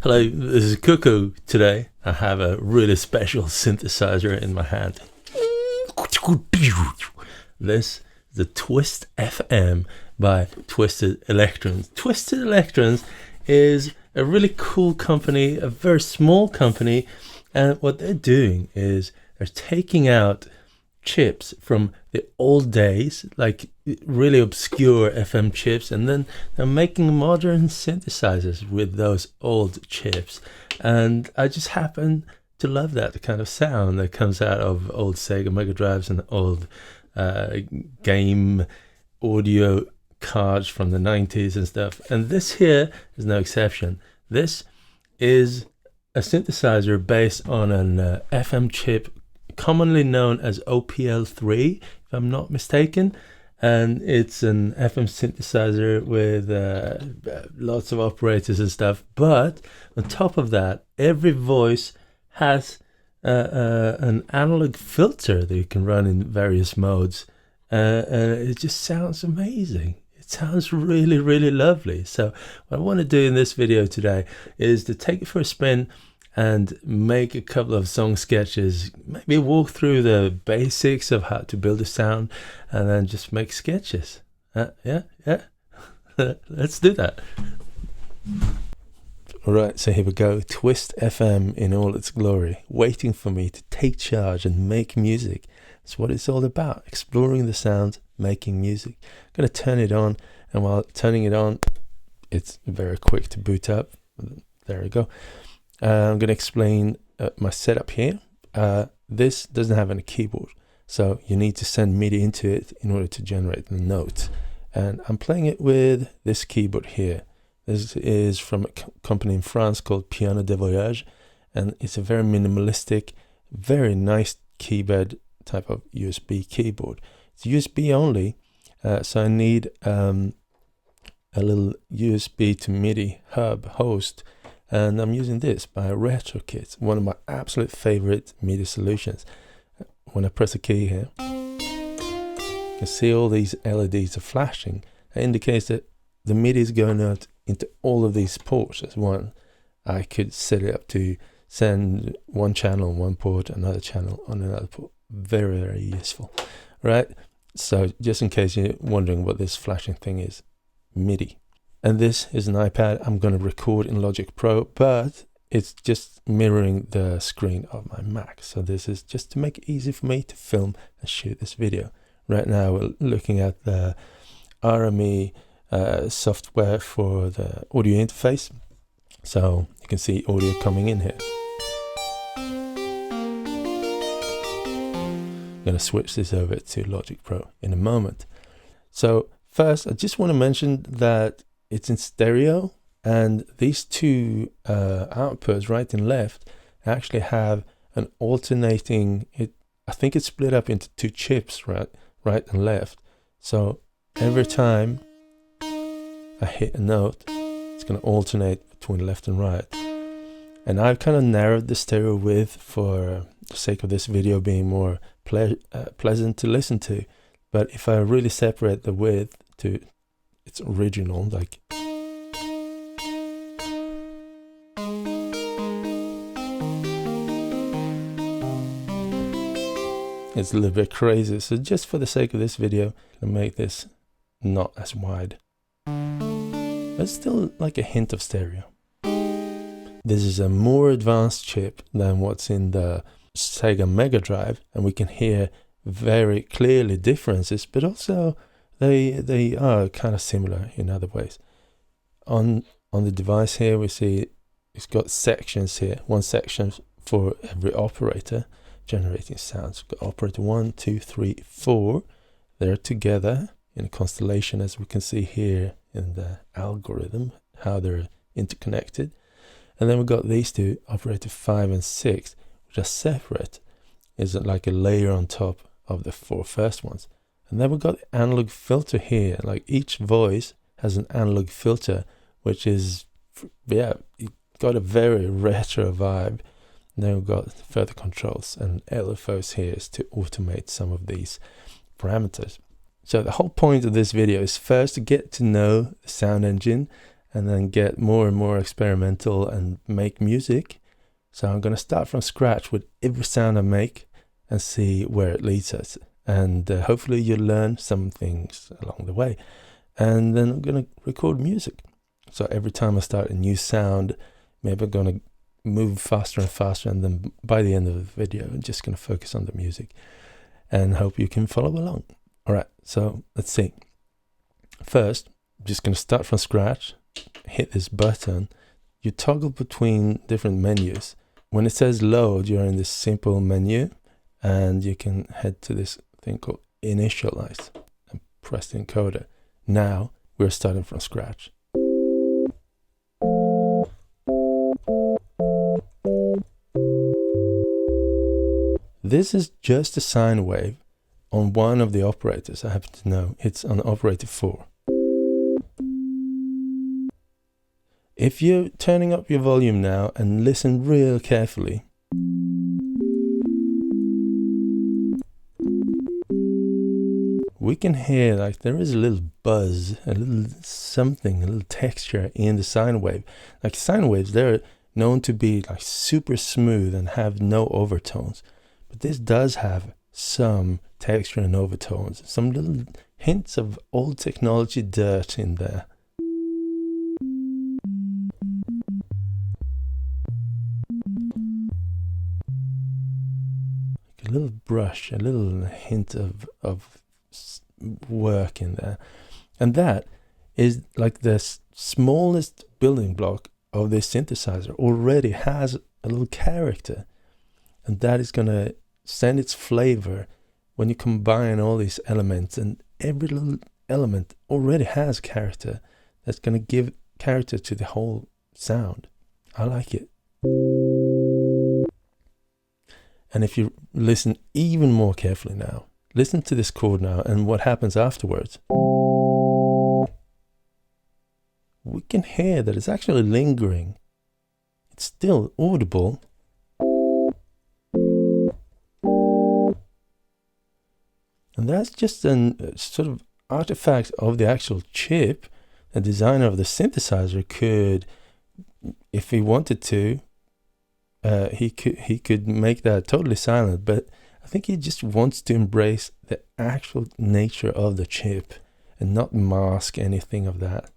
Hello, this is Cuckoo. Today I have a really special synthesizer in my hand. This is the TWISTfm by Twisted Electrons. Twisted Electrons is a really cool company, a very small company, and what they're doing is they're taking out chips from the old days, like really obscure FM chips, and then they're making modern synthesizers with those old chips. And I just happen to love that kind of sound that comes out of old Sega Mega Drives and old game audio cards from the 90s and stuff. And this here is no exception. This is a synthesizer based on an FM chip commonly known as OPL3, if I'm not mistaken, and it's an FM synthesizer with lots of operators and stuff. But on top of that, every voice has an analog filter that you can run in various modes, and it just sounds amazing. It sounds really, really lovely. So what I want to do in this video today is to take it for a spin and make a couple of song sketches, maybe walk through the basics of how to build a sound, and then just make sketches. Yeah. Let's do that. Alright, so here we go. TWISTfm in all its glory, waiting for me to take charge and make music. That's what it's all about, exploring the sounds, making music. I'm going to turn it on, and while turning it on, it's very quick to boot up. There we go. I'm going to explain my setup here. This doesn't have any keyboard, so you need to send MIDI into it in order to generate the notes. And I'm playing it with this keyboard here. This is from a company in France called Piano de Voyage, and it's a very minimalistic, very nice keyboard type of USB keyboard. It's USB only, so I need a little USB to MIDI hub host. And I'm using this by Retrokits, one of my absolute favorite MIDI solutions. When I press a key here, you can see all these LEDs are flashing. That indicates that the MIDI is going out into all of these ports as one. I could set it up to send one channel on one port, another channel on another port. Very, very useful. Right? So just in case you're wondering what this flashing thing is, MIDI. And this is an iPad. I'm going to record in Logic Pro, but it's just mirroring the screen of my Mac. So this is just to make it easy for me to film and shoot this video. Right now we're looking at the RME software for the audio interface. So you can see audio coming in here. I'm going to switch this over to Logic Pro in a moment. So first, I just want to mention that it's in stereo, and these two outputs, right and left, actually have an alternating. I think it's split up into two chips, right and left. So every time I hit a note, it's going to alternate between left and right. And I've kind of narrowed the stereo width for the sake of this video being more pleasant to listen to. But if I really separate the width to its original, like it's a little bit crazy. So just for the sake of this video, I'll make this not as wide. But still like a hint of stereo. This is a more advanced chip than what's in the Sega Mega Drive, and we can hear very clearly differences, but also they are kind of similar in other ways. On the device here, we see it's got sections here. One section for every operator generating sounds. We've got operator 1, 2, 3, 4. They're together in a constellation, as we can see here in the algorithm, how they're interconnected. And then we've got these two, operator 5 and 6, which are separate. Is like a layer on top of the 4 first ones. And then we've got the analog filter here. Like each voice has an analog filter, which is, it got a very retro vibe. And then we've got further controls and LFOs here is to automate some of these parameters. So the whole point of this video is first to get to know the sound engine and then get more and more experimental and make music. So I'm going to start from scratch with every sound I make and see where it leads us. And hopefully you'll learn some things along the way. And then I'm going to record music. So every time I start a new sound, maybe I'm going to move faster and faster. And then by the end of the video, I'm just going to focus on the music and hope you can follow along. All right, so let's see. First, I'm just going to start from scratch, hit this button. You toggle between different menus. When it says load, you're in this simple menu, and you can head to this thing called Initialise and press the encoder. Now we're starting from scratch. This is just a sine wave on one of the operators. I happen to know it's on operator 4. If you're turning up your volume now and listen real carefully, we can hear like there is a little buzz, a little something, a little texture in the sine wave. Like sine waves, they're known to be like super smooth and have no overtones. But this does have some texture and overtones, some little hints of old technology dirt in there. Like a little brush, a little hint of work in there. And that is like the smallest building block of this synthesizer already has a little character. And that is going to send its flavor when you combine all these elements, and every little element already has character that's going to give character to the whole sound. I like it. And if you listen even more carefully now, listen to this chord now and what happens afterwards. We can hear that it's actually lingering. It's still audible. And that's just a sort of artifact of the actual chip. The designer of the synthesizer could, if he wanted to, he could make that totally silent. But I think he just wants to embrace the actual nature of the chip and not mask anything of that.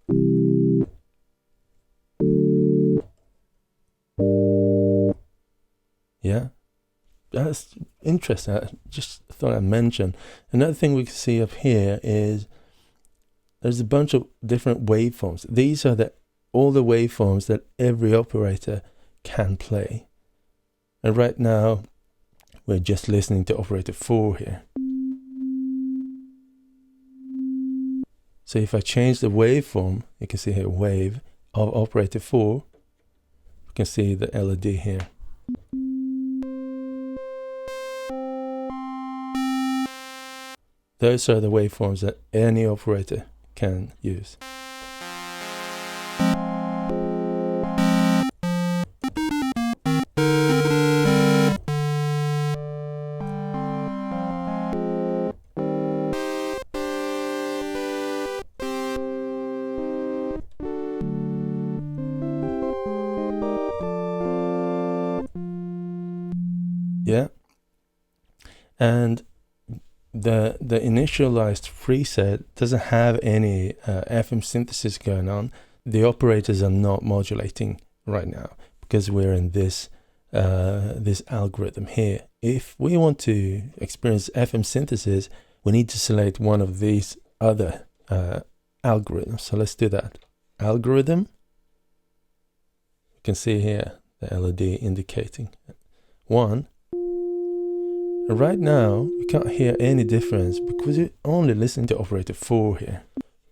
Yeah. That's interesting. I just thought I'd mention. Another thing we can see up here is there's a bunch of different waveforms. These are all the waveforms that every operator can play. And right now, we're just listening to operator 4 here. So if I change the waveform, you can see here wave of operator 4. You can see the LED here. Those are the waveforms that any operator can use. Yeah. And the initialized preset doesn't have any FM synthesis going on. The operators are not modulating right now because we're in this algorithm here. If we want to experience FM synthesis, we need to select one of these other algorithms. So let's do that. Algorithm. You can see here the LED indicating 1. Right now, we can't hear any difference because we're only listening to operator 4 here.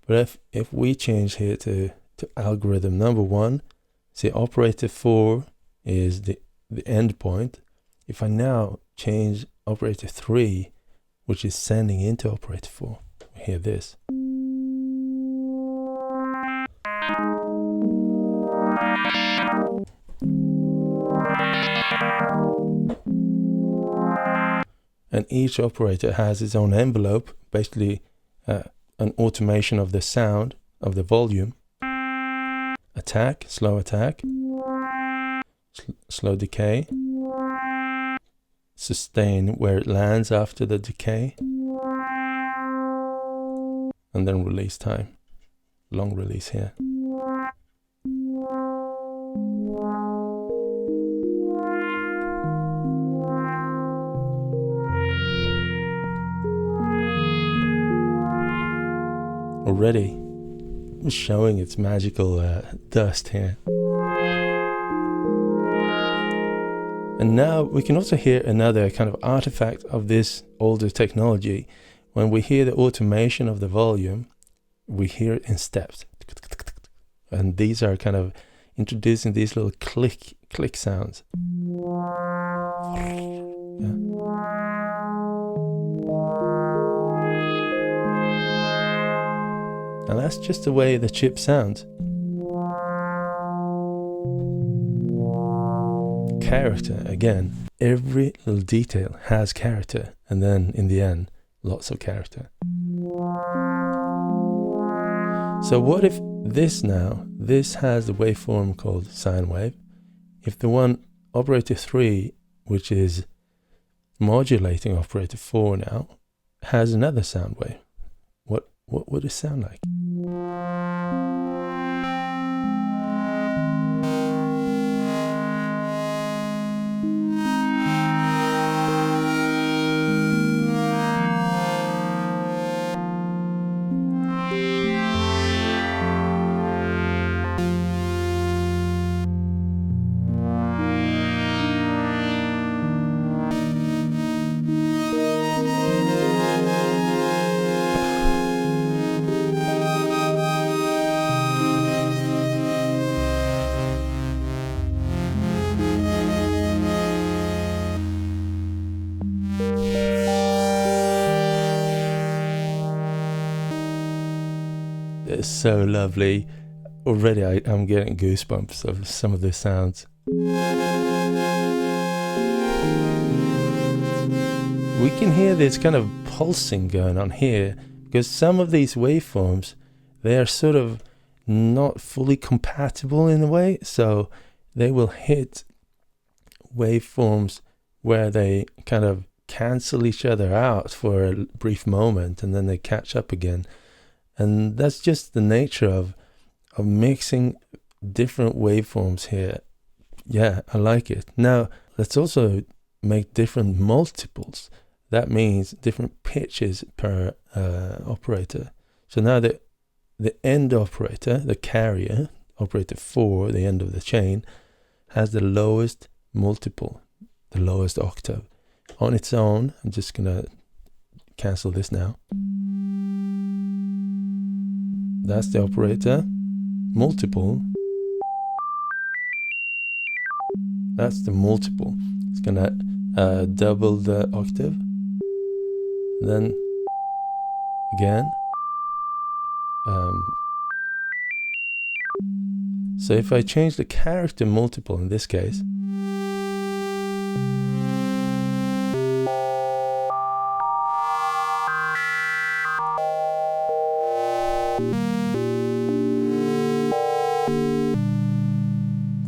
But if we change here to algorithm number 1, see operator 4 is the end point. If I now change operator 3, which is sending into operator 4, we hear this. And each operator has its own envelope, basically an automation of the sound, of the volume. attack, slow attack, slow decay, sustain where it lands after the decay, and then release time, long release here. Already showing its magical dust here. And now we can also hear another kind of artifact of this older technology. When we hear the automation of the volume, we hear it in steps. And these are kind of introducing these little click sounds. Yeah. And that's just the way the chip sounds. Character, again, every little detail has character, and then in the end, lots of character. So what if this has the waveform called sine wave. If the one operator 3, which is modulating operator 4 now, has another sound wave, what would it sound like? It's so lovely. Already I'm getting goosebumps of some of the sounds. We can hear this kind of pulsing going on here, because some of these waveforms, they are sort of not fully compatible in a way, so they will hit waveforms where they kind of cancel each other out for a brief moment and then they catch up again. And that's just the nature of mixing different waveforms here. Yeah, I like it. Now, let's also make different multiples. That means different pitches per operator. So now the end operator, the carrier, operator 4, the end of the chain, has the lowest multiple, the lowest octave. On its own, I'm just going to cancel this now. That's the operator. Multiple. That's the multiple. It's gonna double the octave. Then again. So if I change the character multiple in this case,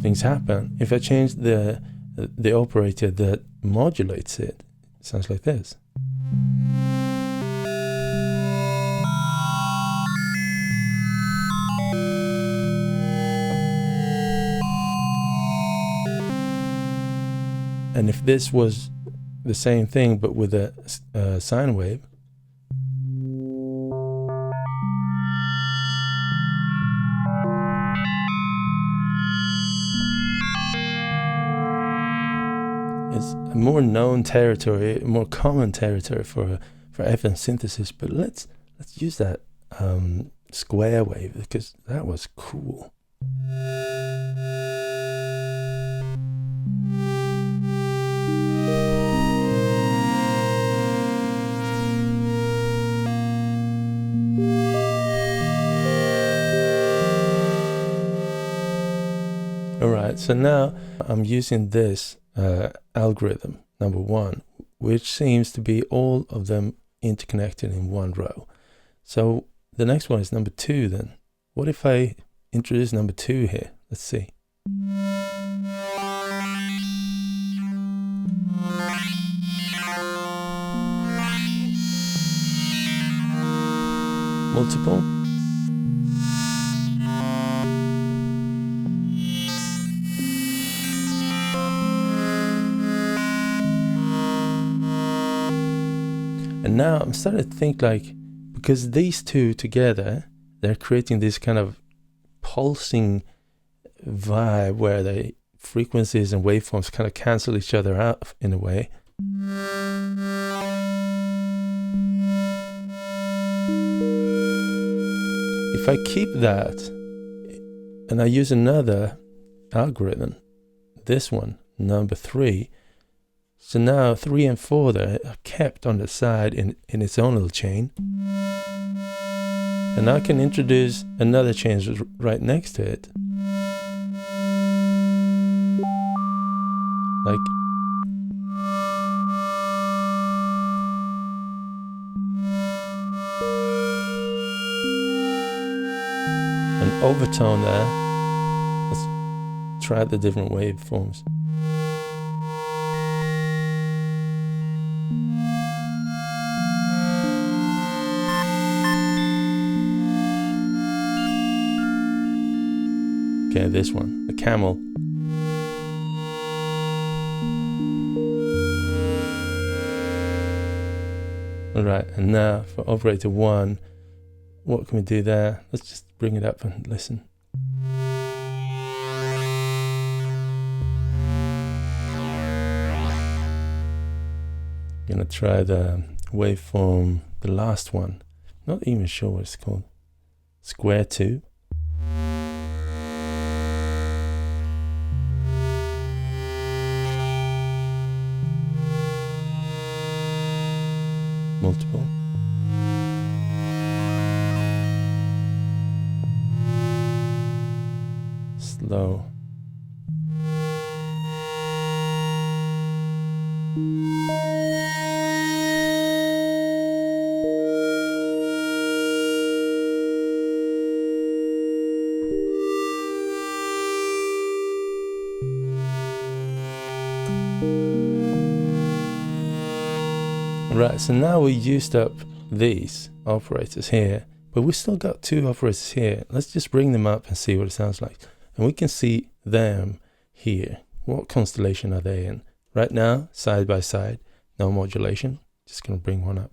things happen. If I change the operator that modulates it, it sounds like this. And if this was the same thing but with a sine wave, it's a more known territory, more common territory for FM synthesis. But let's use that square wave, because that was cool. Alright, so now I'm using this algorithm, number 1, which seems to be all of them interconnected in one row. So the next one is number 2 then. What if I introduce number 2 here. Let's see. Multiple. And now I'm starting to think like, because these two together, they're creating this kind of pulsing vibe where the frequencies and waveforms kind of cancel each other out in a way. If I keep that and I use another algorithm, this one, number 3, so now 3 and 4 there are kept on the side in its own little chain. And I can introduce another chain right next to it. Like, an overtone there. Let's try the different waveforms. Okay, this one, the camel. Alright, and now for operator 1, what can we do there? Let's just bring it up and listen. I'm gonna try the waveform, the last one. Not even sure what it's called. Square 2. Multiple. Slow. Right, so now we used up these operators here, but we still got 2 operators here. Let's just bring them up and see what it sounds like. And we can see them here. What constellation are they in? Right now, side by side, no modulation. Just gonna bring one up.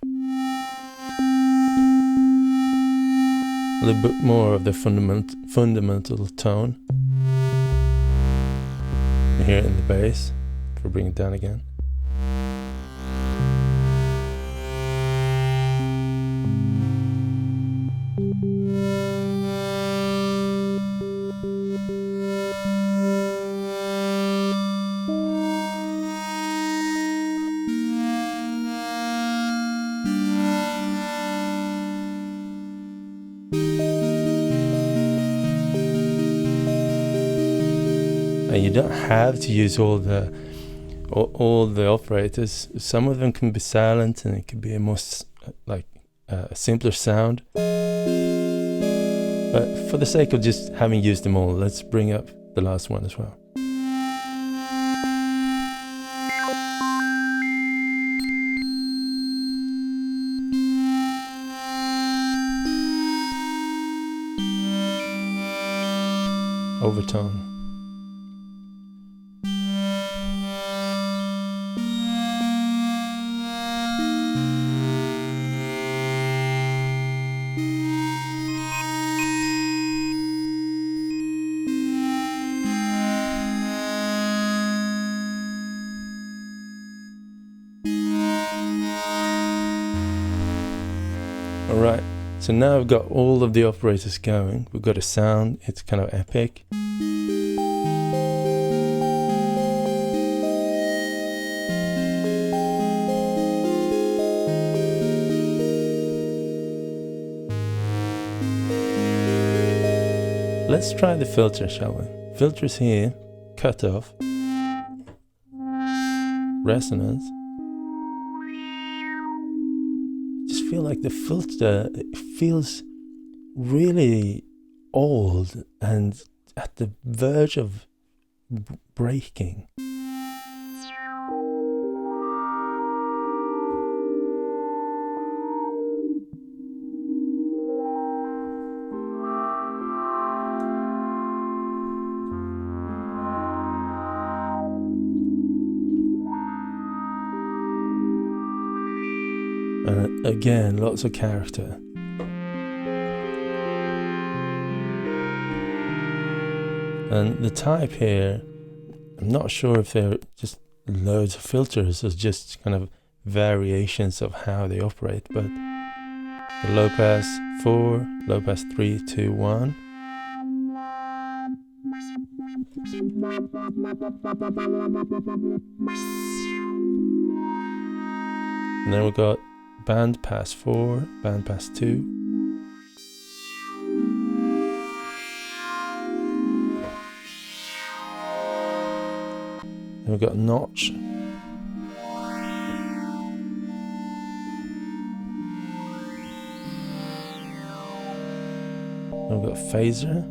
A little bit more of the fundamental tone. You hear it in the bass. If we bring it down again. And you don't have to use all the operators. Some of them can be silent, and it could be a more simpler sound. But for the sake of just having used them all, let's bring up the last one as well. Overtone. Alright, so now we've got all of the operators going. We've got a sound, it's kind of epic. Let's try the filter, shall we? Filters here, cutoff, resonance. I just feel like the filter, it feels really old and at the verge of breaking. And again, lots of character. And the type here, I'm not sure if they're just loads of filters or just kind of variations of how they operate, but the low pass 4, low pass 3, 2, 1. And then we've got band pass 4, band pass 2. Then we've got notch. Then we've got phaser.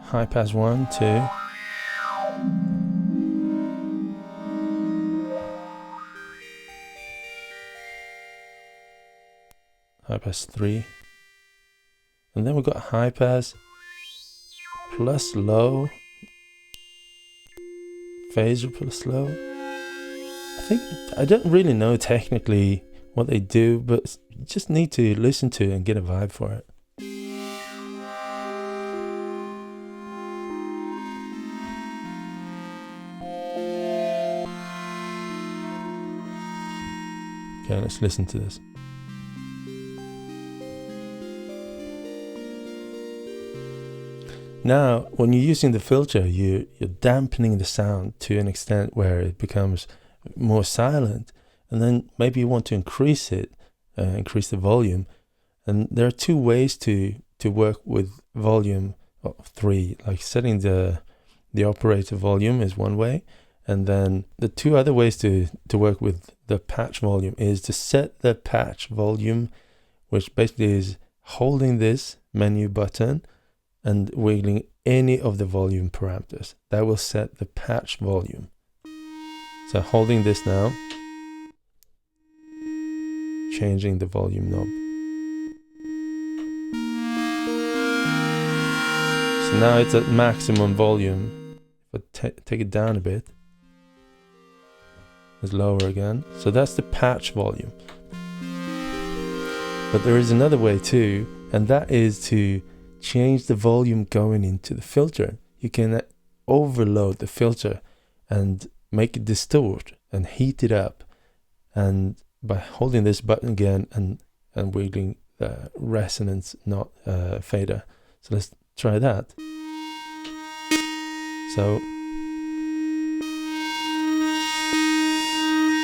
High pass 1, 2. High pass 3. And then we've got high pass plus low, phaser plus low. I don't really know technically what they do, but you just need to listen to it and get a vibe for it. Okay, let's listen to this. Now, when you're using the filter, you're dampening the sound to an extent where it becomes more silent, and then maybe you want to increase it, increase the volume. And there are two ways to work with volume, three. Like setting the operator volume is one way, and then the two other ways to work with the patch volume is to set the patch volume, which basically is holding this menu button and wiggling any of the volume parameters. That will set the patch volume. So holding this now, changing the volume knob. So now it's at maximum volume. If I take it down a bit, it's lower again. So that's the patch volume. But there is another way too, and that is to change the volume going into the filter. You can overload the filter and make it distort and heat it up, and by holding this button again and wiggling the resonance, not fader. So let's try that. So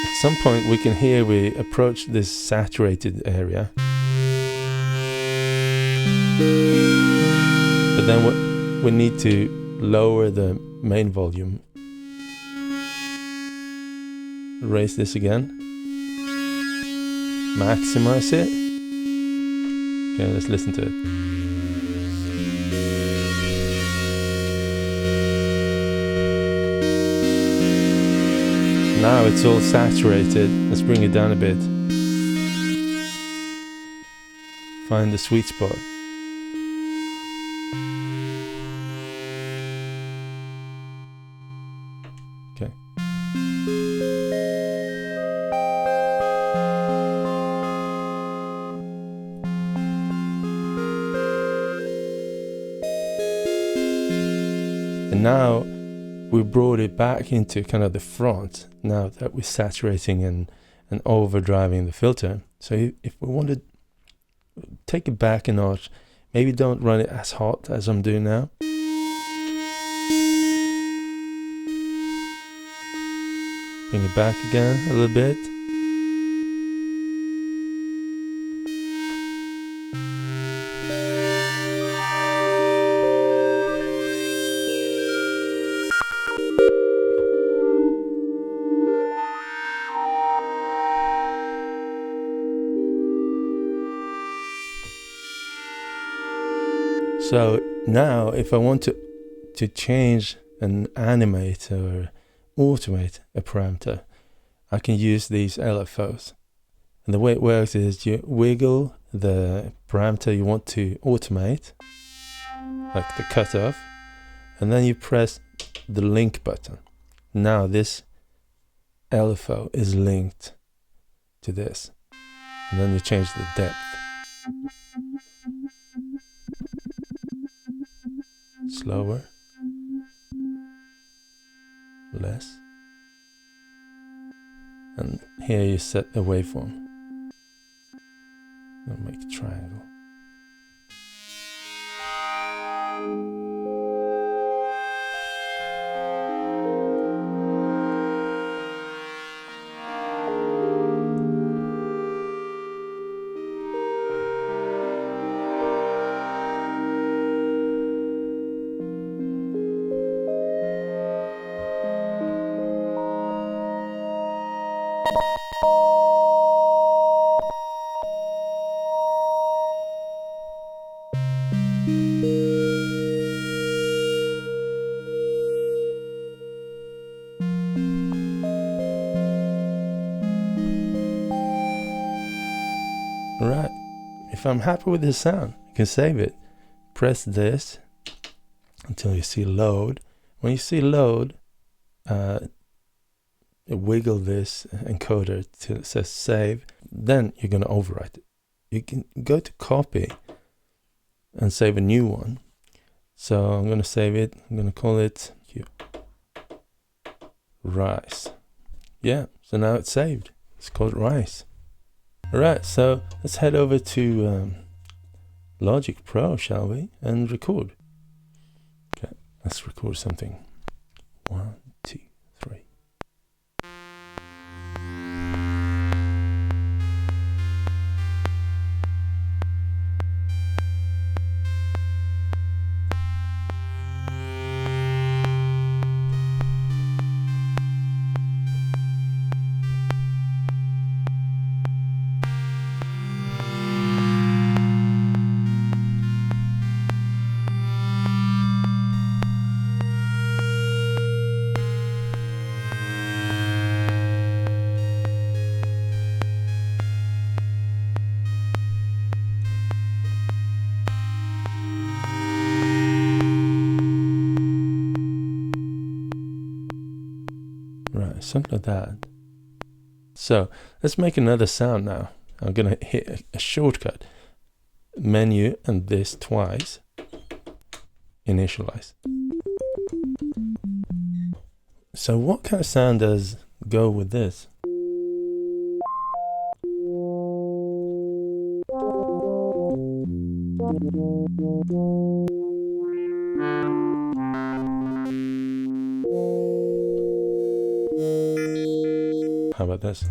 at some point we can hear we approach this saturated area. But then we need to lower the main volume. Raise this again. Maximize it. Okay, let's listen to it. Now it's all saturated. Let's bring it down a bit. Find the sweet spot. Okay. And now we brought it back into kind of the front, now that we're saturating and overdriving the filter. So if we want to take it back a notch, maybe don't run it as hot as I'm doing now. Bring it back again a little bit. So now if I want to change and animate or automate a parameter, I can use these LFOs. And the way it works is you wiggle the parameter you want to automate, like the cutoff, and then you press the link button. Now this LFO is linked to this. And then you change the depth. Slower. Less. And here you set the waveform. I'll make a triangle. Alright, if I'm happy with the sound, I can save it. Press this until you see load. When you see load, wiggle this encoder till it says save. Then you're going to overwrite it. You can go to copy and save a new one. So I'm going to save it. I'm going to call it Rise. Yeah, so now it's saved. It's called Rise. Alright, so let's head over to Logic Pro, shall we? And record. Okay, let's record something. 1, 2, 3. Right, something like that. So let's make another sound now. I'm gonna hit a shortcut, menu, and this twice. Initialize. So what kind of sound does go with this? How about this?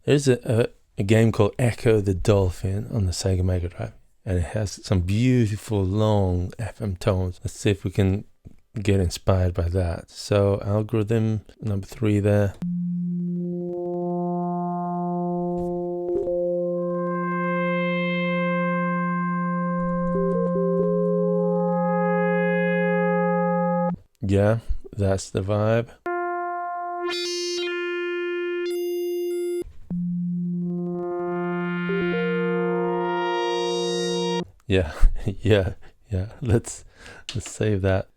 There's a game called Ecco the Dolphin on the Sega Mega Drive, and it has some beautiful long FM tones. Let's see if we can get inspired by that. So algorithm number 3 there. Yeah, that's the vibe. Yeah, yeah. Let's save that.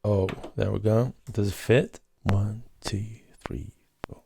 Oh, there we go. Does it fit? 1, 2, 3, 4.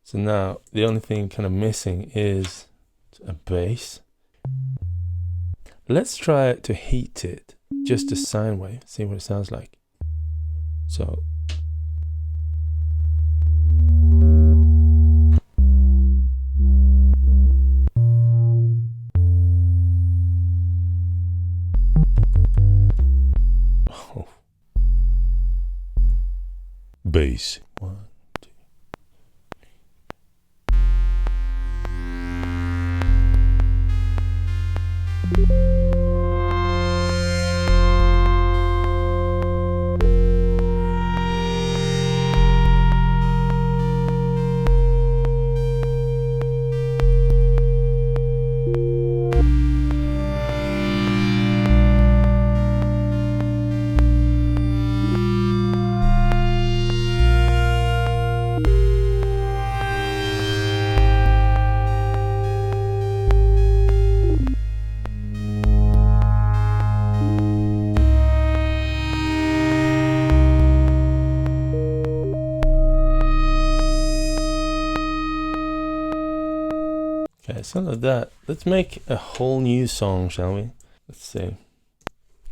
So now the only thing kind of missing is a bass. Let's try to heat it, just a sine wave, see what it sounds like. So oh. Bass. 1, 2. Okay, something like that. Let's make a whole new song, shall we? Let's say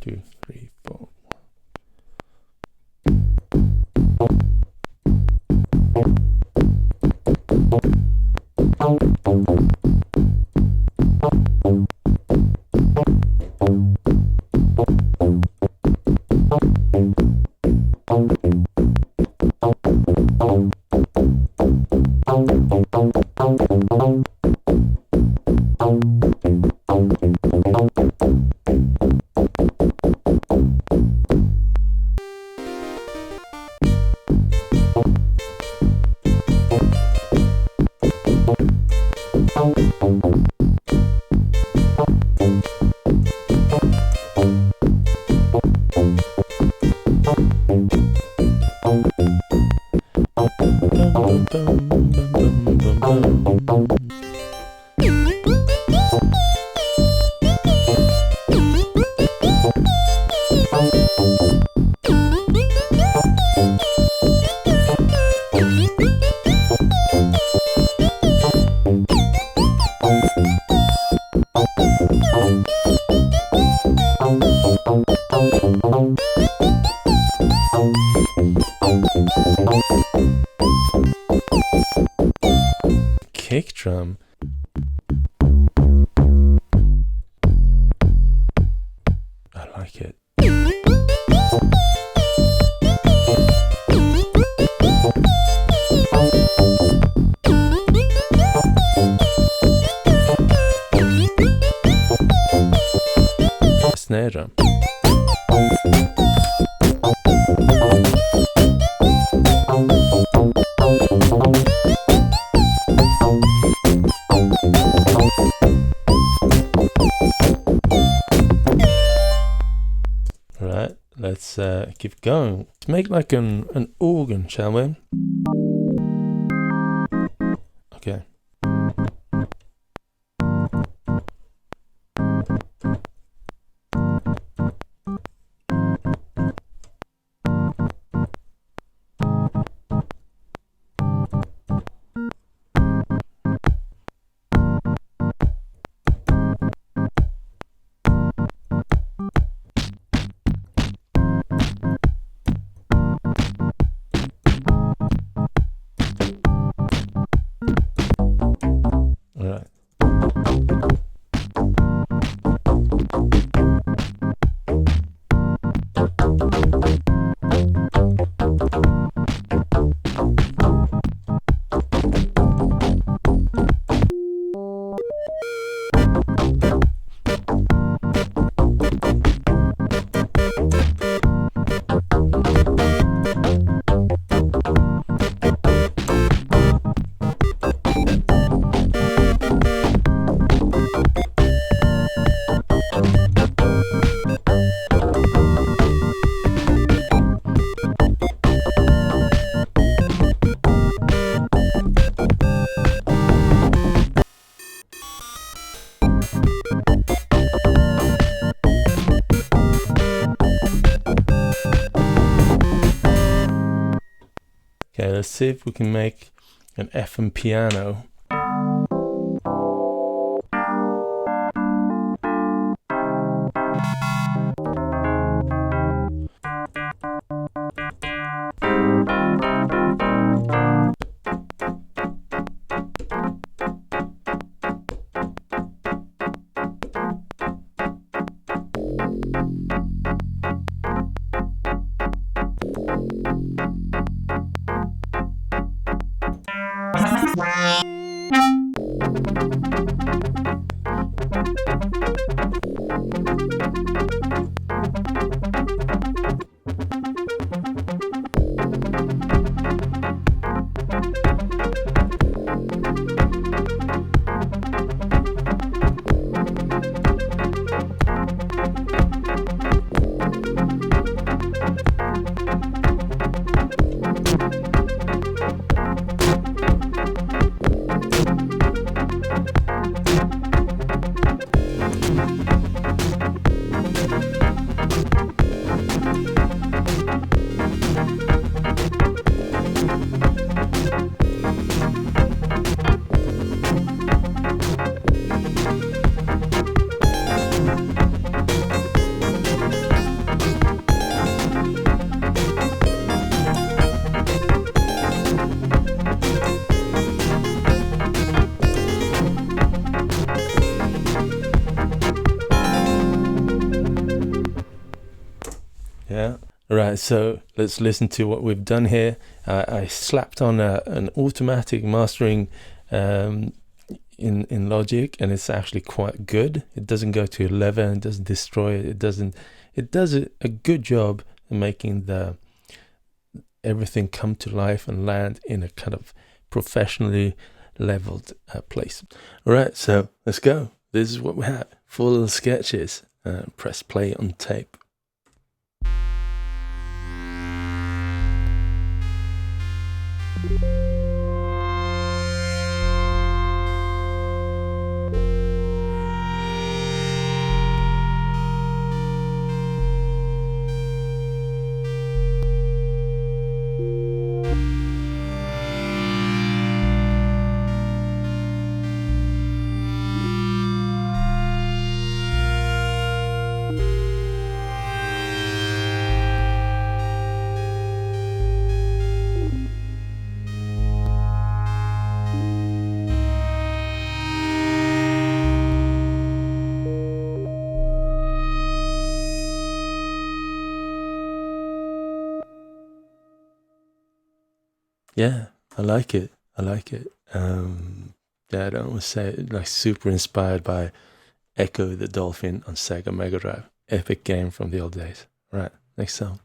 2, 3, 4. Kick drum. I like it. Snare drum. Right, let's keep going. Let's make like an organ, shall we? Okay. Okay, let's see if we can make an FM piano. Yeah. Right, so let's listen to what we've done here. I slapped on an automatic mastering in Logic, and it's actually quite good. It doesn't go to 11, it doesn't destroy it. It does a good job in making everything come to life and land in a kind of professionally leveled place. All right, so let's go. This is what we have. 4 little sketches. Press play on tape. Yeah, I like it. Yeah, I don't want to say it, like super inspired by Ecco the Dolphin on Sega Mega Drive. Epic game from the old days. Right, next song.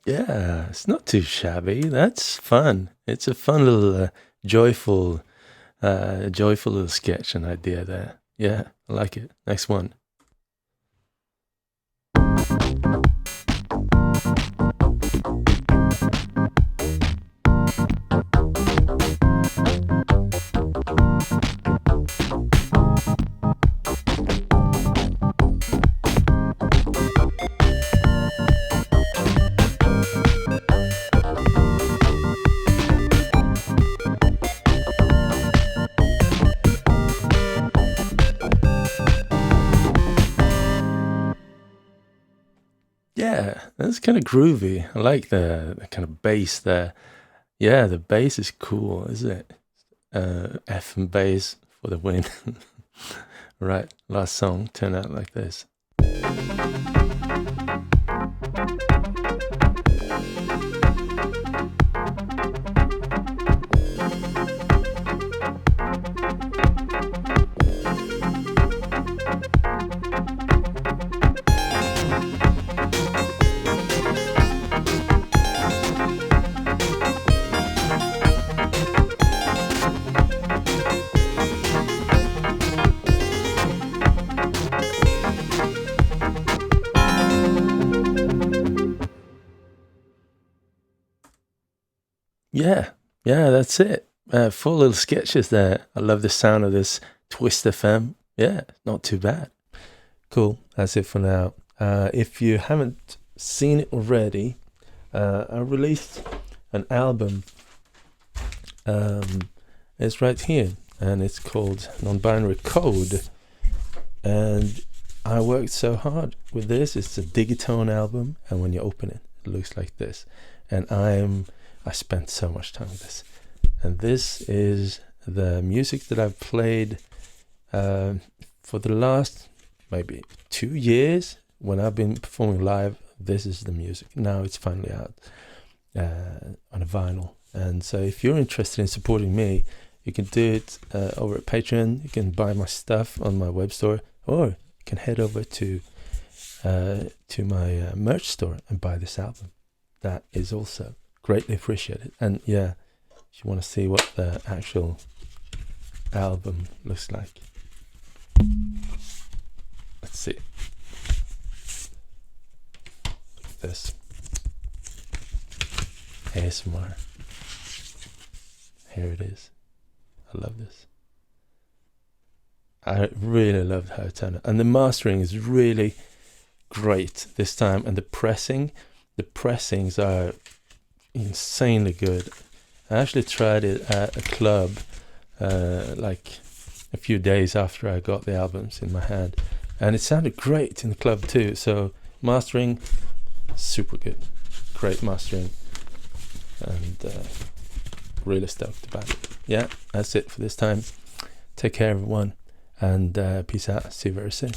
Yeah, it's not too shabby. That's fun. It's a fun little joyful little sketch and idea there. Yeah, I like it. Next one. Yeah, that's kind of groovy. I like the kind of bass there. Yeah, the bass is cool, isn't it? F and bass for the win. Right, last song turned out like this. yeah, that's it. 4 little sketches there. I love the sound of this TWISTfm. Yeah, not too bad. Cool, that's it for now. If you haven't seen it already, I released an album. It's right here, and it's called Non-Binary Code. And I worked so hard with this. It's a Digitone album, and when you open it, it looks like this. And I spent so much time with this. And this is the music that I've played for the last maybe 2 years. When I've been performing live, this is the music. Now it's finally out on a vinyl. And so if you're interested in supporting me, you can do it over at Patreon. You can buy my stuff on my web store, or you can head over to my merch store and buy this album. That is also greatly appreciated. And yeah, if you want to see what the actual album looks like, let's see. Look at this. ASMR. Here it is. I love this. I really loved how it turned out. And the mastering is really great this time. And the pressings are insanely good. I actually tried it at a club like a few days after I got the albums in my hand. And it sounded great in the club too. So mastering, super good. Great mastering. And really stoked about it. Yeah, that's it for this time. Take care, everyone, and peace out. See you very soon.